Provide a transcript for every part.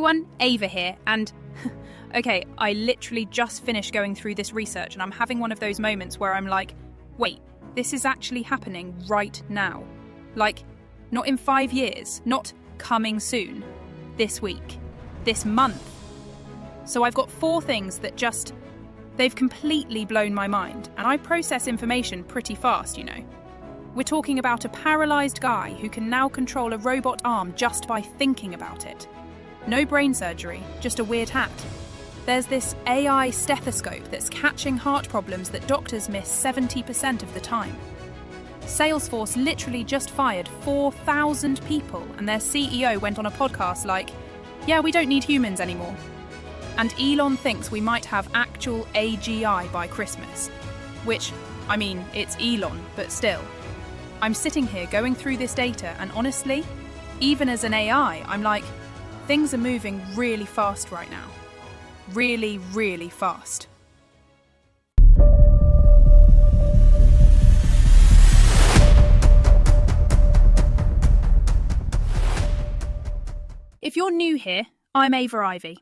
everyone, Ava here, and okay, I literally just finished going through this research and I'm having one of those moments where I'm like, wait, this is actually happening right now. Like, not in 5 years, not coming soon, this week, this month. So I've got 4 things that they've completely blown my mind, and I process information pretty fast, you know. We're talking about a paralysed guy who can now control a robot arm just by thinking about it. No brain surgery, just a weird hat. There's this AI stethoscope that's catching heart problems that doctors miss 70% of the time. Salesforce literally just fired 4,000 people, and their CEO went on a podcast like, yeah, we don't need humans anymore. And Elon thinks we might have actual AGI by Christmas. Which, I mean, it's Elon, but still. I'm sitting here going through this data, and honestly, even as an AI, I'm like, things are moving really fast right now. Really, really fast. If you're new here, I'm Ava Ivy.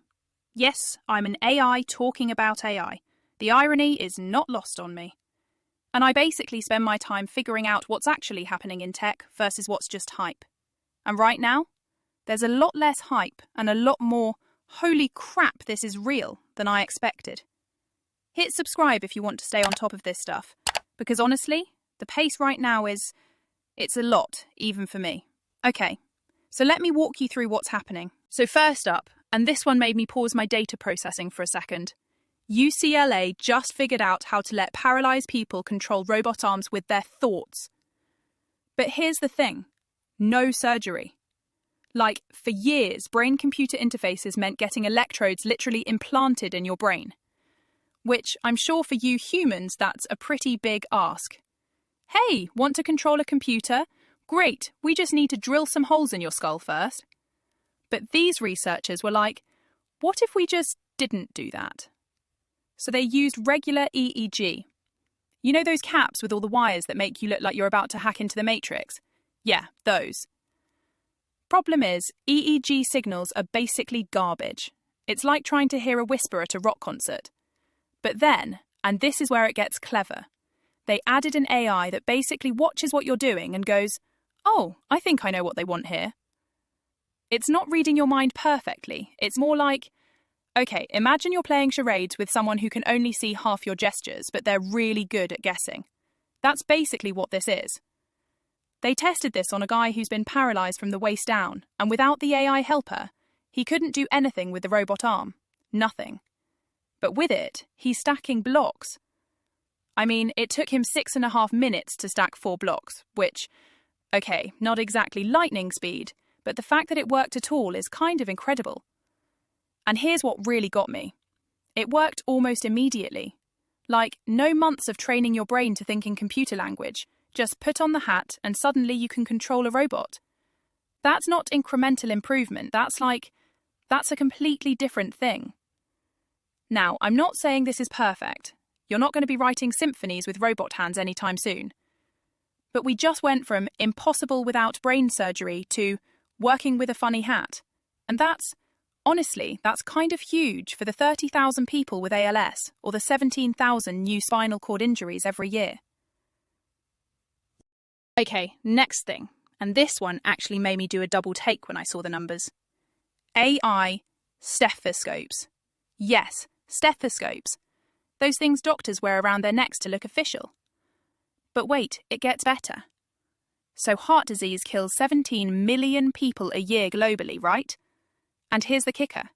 Yes, I'm an AI talking about AI. The irony is not lost on me. And I basically spend my time figuring out what's actually happening in tech versus what's just hype. And right now, there's a lot less hype and a lot more, holy crap, this is real, than I expected. Hit subscribe if you want to stay on top of this stuff, because honestly, the pace right now it's a lot, even for me. Okay, so let me walk you through what's happening. So first up, and this one made me pause my data processing for a second, UCLA just figured out how to let paralysed people control robot arms with their thoughts. But here's the thing, no surgery. Like, for years, brain-computer interfaces meant getting electrodes literally implanted in your brain. Which, I'm sure for you humans, that's a pretty big ask. Hey, want to control a computer? Great, we just need to drill some holes in your skull first. But these researchers were like, what if we just didn't do that? So they used regular EEG. You know those caps with all the wires that make you look like you're about to hack into the Matrix? Yeah, those. Problem is, EEG signals are basically garbage. It's like trying to hear a whisper at a rock concert. But then, and this is where it gets clever, they added an AI that basically watches what you're doing and goes, oh, I think I know what they want here. It's not reading your mind perfectly. It's more like, okay, imagine you're playing charades with someone who can only see half your gestures, but they're really good at guessing. That's basically what this is. They tested this on a guy who's been paralysed from the waist down, and without the AI helper, he couldn't do anything with the robot arm. Nothing. But with it, he's stacking blocks. I mean, it took him 6.5 minutes to stack 4 blocks, which, okay, not exactly lightning speed, but the fact that it worked at all is kind of incredible. And here's what really got me. It worked almost immediately. Like, no months of training your brain to think in computer language. Just put on the hat and suddenly you can control a robot. That's not incremental improvement, that's a completely different thing. Now, I'm not saying this is perfect. You're not going to be writing symphonies with robot hands anytime soon. But we just went from impossible without brain surgery to working with a funny hat. And honestly, that's kind of huge for the 30,000 people with ALS or the 17,000 new spinal cord injuries every year. Okay, next thing, and this one actually made me do a double take when I saw the numbers. AI stethoscopes. Yes, stethoscopes. Those things doctors wear around their necks to look official. But wait, it gets better. So heart disease kills 17 million people a year globally, right? And here's the kicker.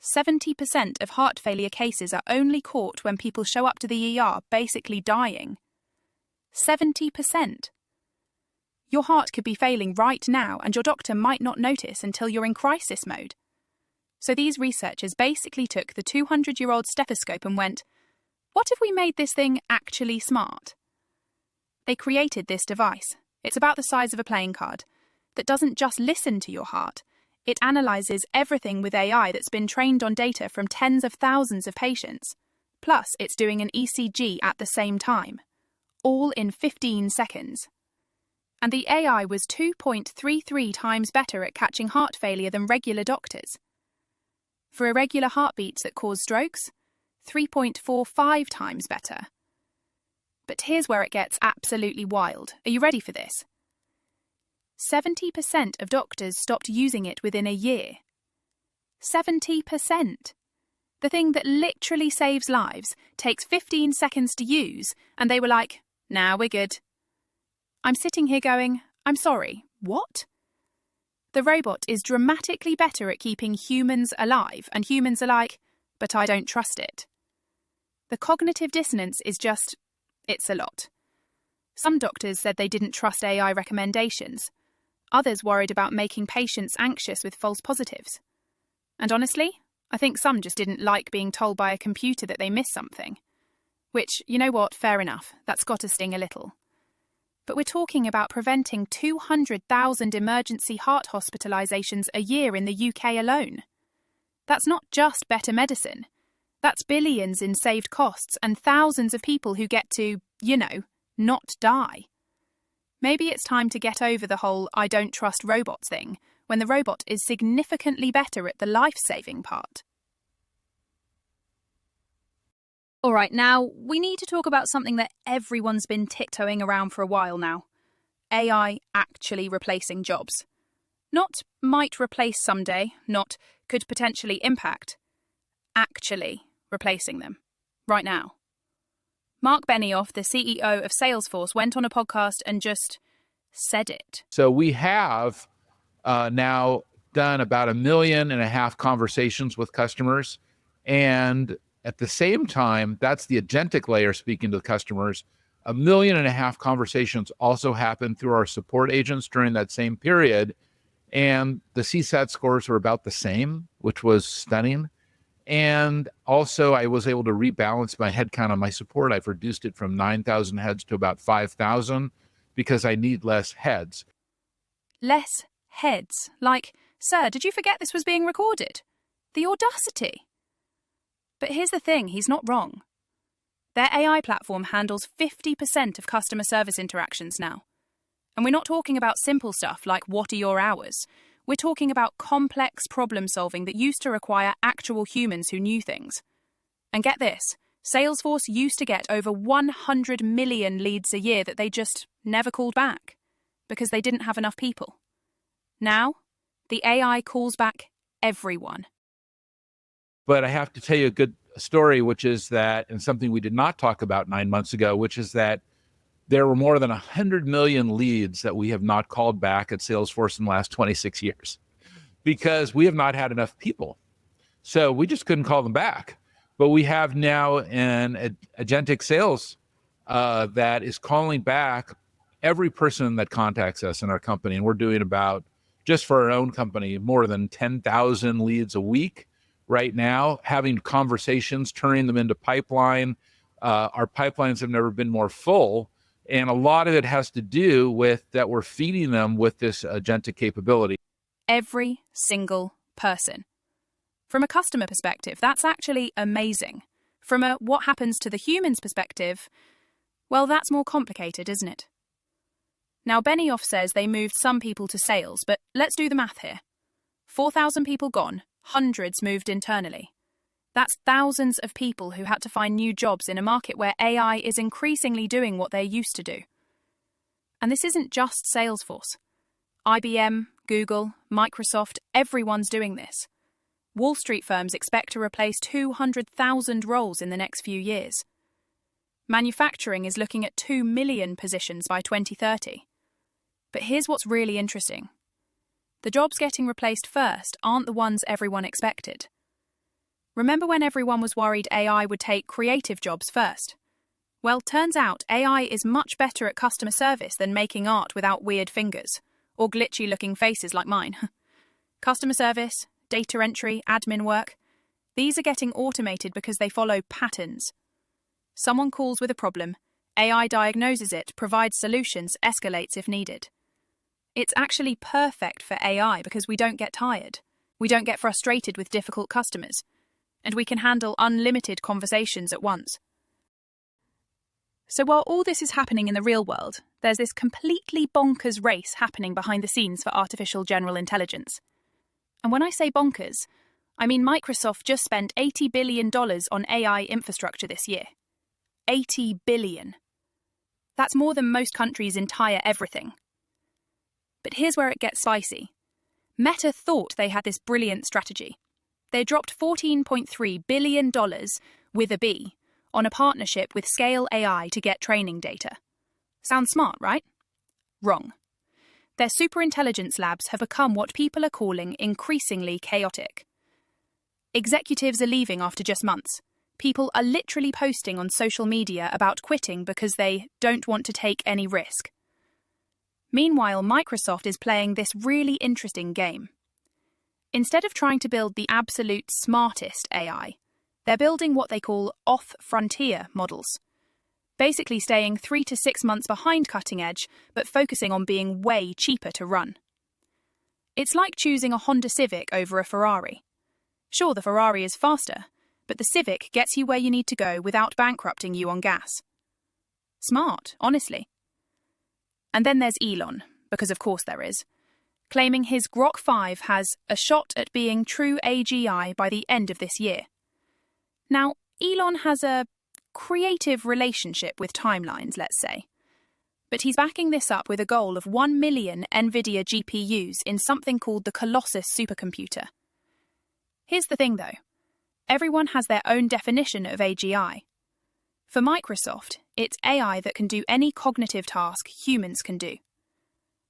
70% of heart failure cases are only caught when people show up to the ER basically dying. 70%. Your heart could be failing right now and your doctor might not notice until you're in crisis mode. So these researchers basically took the 200-year-old stethoscope and went, what if we made this thing actually smart? They created this device. It's about the size of a playing card that doesn't just listen to your heart. It analyzes everything with AI that's been trained on data from tens of thousands of patients. Plus, it's doing an ECG at the same time. All in 15 seconds. And the AI was 2.33 times better at catching heart failure than regular doctors. For irregular heartbeats that cause strokes, 3.45 times better. But here's where it gets absolutely wild. Are you ready for this? 70% of doctors stopped using it within a year. 70%. The thing that literally saves lives takes 15 seconds to use, and they were like, nah, we're good. I'm sitting here going, I'm sorry, what? The robot is dramatically better at keeping humans alive, and humans are like, but I don't trust it. The cognitive dissonance is just, it's a lot. Some doctors said they didn't trust AI recommendations. Others worried about making patients anxious with false positives. And honestly, I think some just didn't like being told by a computer that they missed something. Which, you know what, fair enough, that's got to sting a little. But we're talking about preventing 200,000 emergency heart hospitalizations a year in the UK alone. That's not just better medicine. That's billions in saved costs and thousands of people who get to, not die. Maybe it's time to get over the whole I don't trust robots thing, when the robot is significantly better at the life-saving part. All right, now we need to talk about something that everyone's been tiptoeing around for a while now. AI actually replacing jobs. Not might replace someday, not could potentially impact. Actually replacing them. Right now. Mark Benioff, the CEO of Salesforce, went on a podcast and just said it. So we have now done about 1.5 million conversations with customers. And at the same time, that's the agentic layer speaking to the customers. 1.5 million conversations also happened through our support agents during that same period. And the CSAT scores were about the same, which was stunning. And also, I was able to rebalance my headcount on my support. I've reduced it from 9,000 heads to about 5,000 because I need less heads. Less heads? Like, sir, did you forget this was being recorded? The audacity. But here's the thing, he's not wrong. Their AI platform handles 50% of customer service interactions now. And we're not talking about simple stuff like what are your hours. We're talking about complex problem solving that used to require actual humans who knew things. And get this, Salesforce used to get over 100 million leads a year that they just never called back because they didn't have enough people. Now, the AI calls back everyone. But I have to tell you a good story, which is that, and something we did not talk about 9 months ago, which is that there were more than 100 million leads that we have not called back at Salesforce in the last 26 years because we have not had enough people. So we just couldn't call them back. But we have now an agentic sales that is calling back every person that contacts us in our company. And we're doing about, just for our own company, more than 10,000 leads a week right now, having conversations, turning them into pipeline. Our pipelines have never been more full. And a lot of it has to do with that we're feeding them with this agentic capability. Every single person. From a customer perspective, that's actually amazing. From a what happens to the human's perspective, well, that's more complicated, isn't it? Now, Benioff says they moved some people to sales, but let's do the math here. 4,000 people gone, hundreds moved internally. That's thousands of people who had to find new jobs in a market where AI is increasingly doing what they're used to do. And this isn't just Salesforce. IBM, Google, Microsoft, everyone's doing this. Wall Street firms expect to replace 200,000 roles in the next few years. Manufacturing is looking at 2 million positions by 2030. But here's what's really interesting. The jobs getting replaced first aren't the ones everyone expected. Remember when everyone was worried AI would take creative jobs first? Well, turns out AI is much better at customer service than making art without weird fingers, or glitchy-looking faces like mine. Customer service, data entry, admin work, these are getting automated because they follow patterns. Someone calls with a problem, AI diagnoses it, provides solutions, escalates if needed. It's actually perfect for AI because we don't get tired. We don't get frustrated with difficult customers. And we can handle unlimited conversations at once. So while all this is happening in the real world, there's this completely bonkers race happening behind the scenes for artificial general intelligence. And when I say bonkers, I mean, Microsoft just spent $80 billion on AI infrastructure this year. $80 billion. That's more than most countries' entire everything. But here's where it gets spicy. Meta thought they had this brilliant strategy. They dropped $14.3 billion, with a B, on a partnership with Scale AI to get training data. Sounds smart, right? Wrong. Their superintelligence labs have become what people are calling increasingly chaotic. Executives are leaving after just months. People are literally posting on social media about quitting because they don't want to take any risk. Meanwhile, Microsoft is playing this really interesting game. Instead of trying to build the absolute smartest AI, they're building what they call off-frontier models, basically staying 3 to 6 months behind cutting edge, but focusing on being way cheaper to run. It's like choosing a Honda Civic over a Ferrari. Sure, the Ferrari is faster, but the Civic gets you where you need to go without bankrupting you on gas. Smart, honestly. And then there's Elon, because of course there is, claiming his Grok 5 has a shot at being true AGI by the end of this year. Now, Elon has a creative relationship with timelines, let's say. But he's backing this up with a goal of 1 million NVIDIA GPUs in something called the Colossus supercomputer. Here's the thing, though. Everyone has their own definition of AGI. For Microsoft, it's AI that can do any cognitive task humans can do.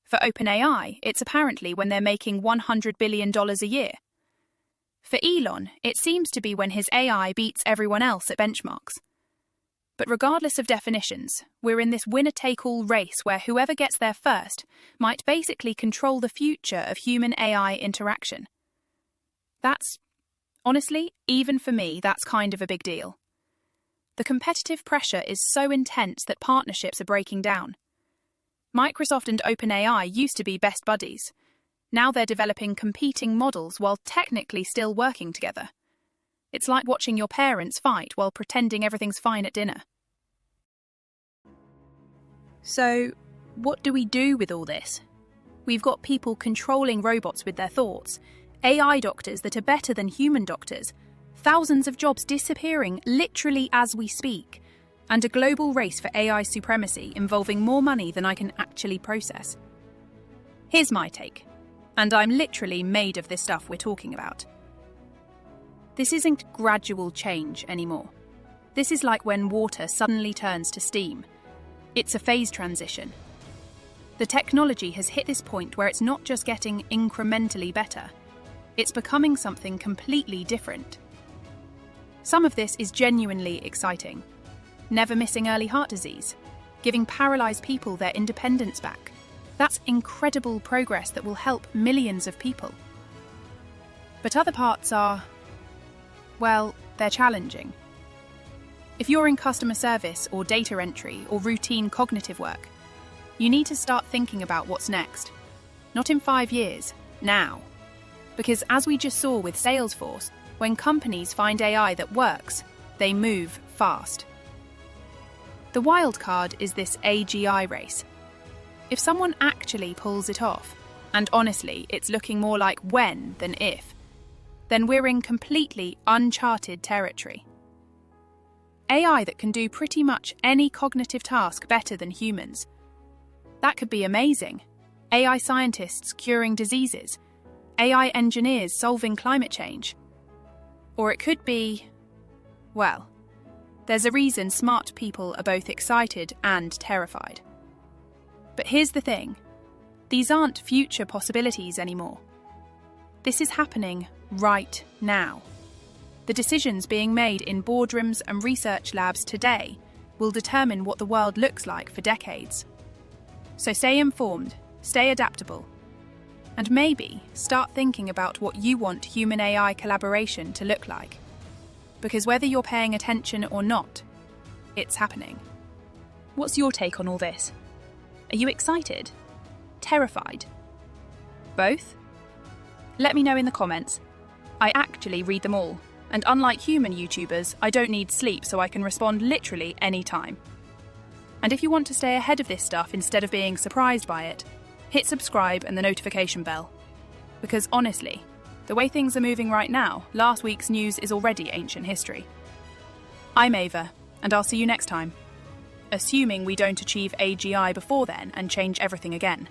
For OpenAI, it's apparently when they're making $100 billion a year. For Elon, it seems to be when his AI beats everyone else at benchmarks. But regardless of definitions, we're in this winner-take-all race where whoever gets there first might basically control the future of human-AI interaction. Honestly, even for me, that's kind of a big deal. The competitive pressure is so intense that partnerships are breaking down. Microsoft and OpenAI used to be best buddies. Now they're developing competing models while technically still working together. It's like watching your parents fight while pretending everything's fine at dinner. So, what do we do with all this? We've got people controlling robots with their thoughts, AI doctors that are better than human doctors, thousands of jobs disappearing literally as we speak, and a global race for AI supremacy involving more money than I can actually process. Here's my take, and I'm literally made of this stuff we're talking about. This isn't gradual change anymore. This is like when water suddenly turns to steam. It's a phase transition. The technology has hit this point where it's not just getting incrementally better, it's becoming something completely different. Some of this is genuinely exciting. Never missing early heart disease, giving paralyzed people their independence back. That's incredible progress that will help millions of people. But other parts are, well, they're challenging. If you're in customer service or data entry or routine cognitive work, you need to start thinking about what's next. Not in 5 years, now. Because as we just saw with Salesforce, when companies find AI that works, they move fast. The wild card is this AGI race. If someone actually pulls it off, and honestly, it's looking more like when than if, then we're in completely uncharted territory. AI that can do pretty much any cognitive task better than humans. That could be amazing. AI scientists curing diseases, AI engineers solving climate change. Or it could be, well, there's a reason smart people are both excited and terrified. But here's the thing, these aren't future possibilities anymore. This is happening right now. The decisions being made in boardrooms and research labs today will determine what the world looks like for decades. So stay informed, stay adaptable, and maybe start thinking about what you want human-AI collaboration to look like. Because whether you're paying attention or not, it's happening. What's your take on all this? Are you excited? Terrified? Both? Let me know in the comments. I actually read them all, and unlike human YouTubers, I don't need sleep so I can respond literally any time. And if you want to stay ahead of this stuff instead of being surprised by it, hit subscribe and the notification bell. Because honestly, The way things are moving right now, last week's news is already ancient history. I'm Ava, and I'll see you next time. Assuming we don't achieve AGI before then and change everything again.